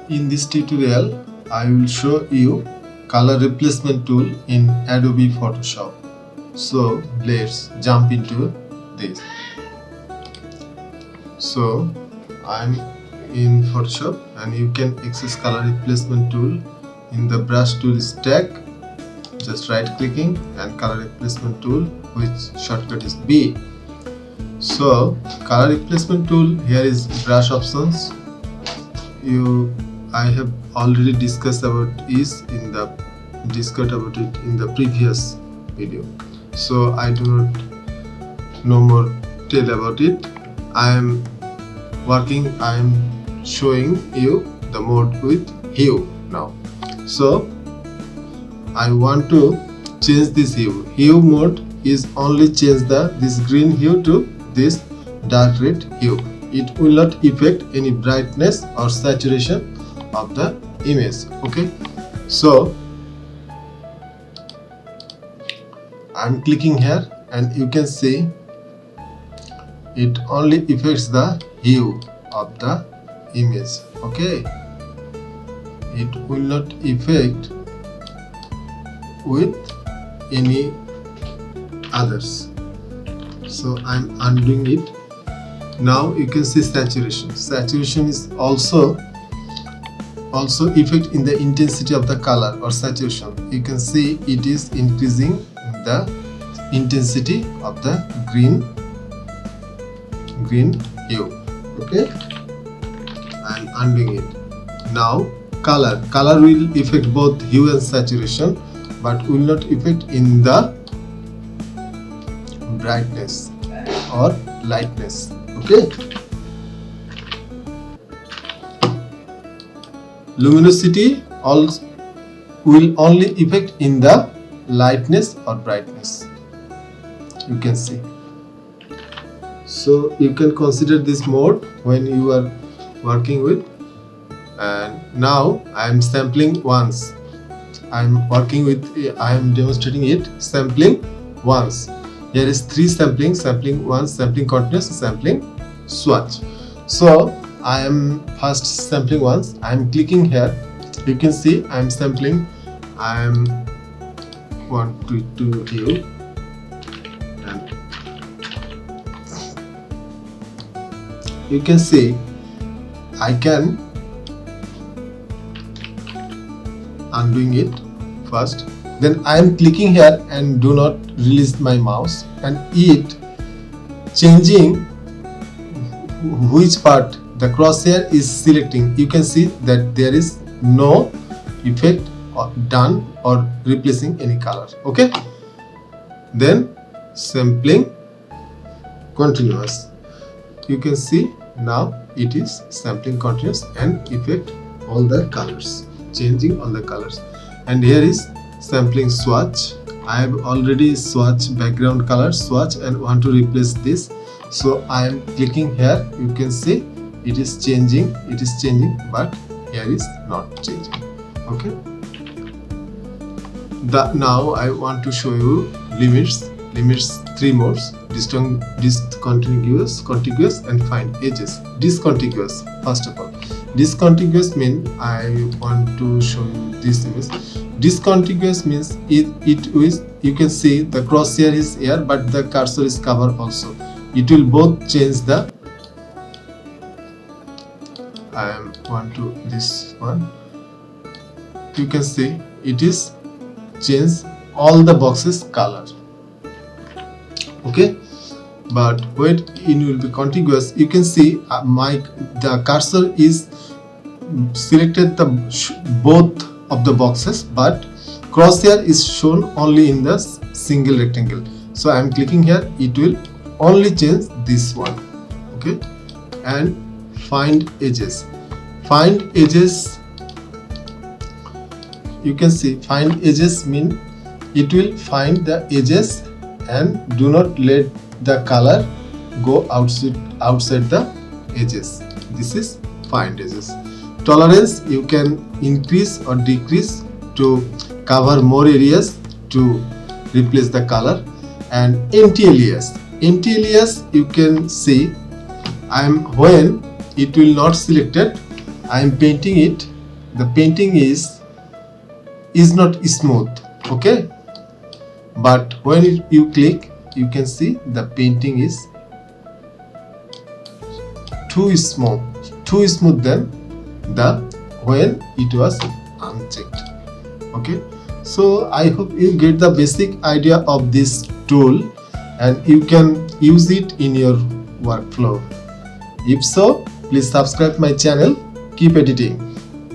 In this tutorial, I will show you color replacement tool in Adobe Photoshop. So let's jump into this. So I'm in Photoshop and you can access color replacement tool in the brush tool stack. Just right clicking and color replacement tool, which shortcut is B. So color replacement tool, here is brush options. I have already discussed about it in the previous video, so I do not no more tell about it. I am showing you the mode with hue now. So I want to change this hue mode is only change this green hue to this dark red hue. It will not affect any brightness or saturation of the image. Okay, so I'm clicking here and you can see it only affects the hue of the image. Okay, it will not affect with any others. So I'm undoing it. Now you can see saturation. Saturation is also affect in the intensity of the color or saturation. You can see it is increasing the intensity of the green hue. Okay, I'm undoing it. Now color will affect both hue and saturation, but will not affect in the brightness or lightness. Okay, luminosity will only affect in the lightness or brightness. You can see. So you can consider this mode when you are working with. And now I am sampling once. I am demonstrating it sampling once. Here is 3 sampling: sampling 1, sampling continuous, sampling swatch. So I am first sampling once. I am clicking here. You can see I am sampling. I am 1 to hue, and you can see I can undoing it first. Then I am clicking here and do not release my mouse, and it changing which part the crosshair is selecting. You can see that there is no effect or done or replacing any color. Okay, then sampling continuous. You can see now it is sampling continuous and affect all the colors, changing all the colors. And here is sampling swatch. I have already swatch background color swatch and want to replace this. So I am clicking here. You can see it is changing, but here is not changing. Okay, now I want to show you limits 3 modes: discontinuous, contiguous, and find edges. Discontiguous, first of all. Discontiguous means, I want to show you this image. Discontiguous means you can see the crosshair is here, but the cursor is covered also. It will both change the. I want to this one. You can see it is change all the boxes color. Okay, but when it will be contiguous, you can see the cursor is selected both of the boxes, but crosshair is shown only in the single rectangle. So I am clicking here. It will only change this one. Okay, and find edges. Find edges. You can see find edges mean it will find the edges and do not let the color go outside the edges. This is find edges. Tolerance, you can increase or decrease to cover more areas to replace the color. And anti-alias, you can see when it will not selected, I am painting it the painting is not smooth. Okay, but when you click, you can see the painting is too smooth than the when it was unchecked. Okay, so I hope you get the basic idea of this tool and you can use it in your workflow. If so, please subscribe my channel. Keep editing.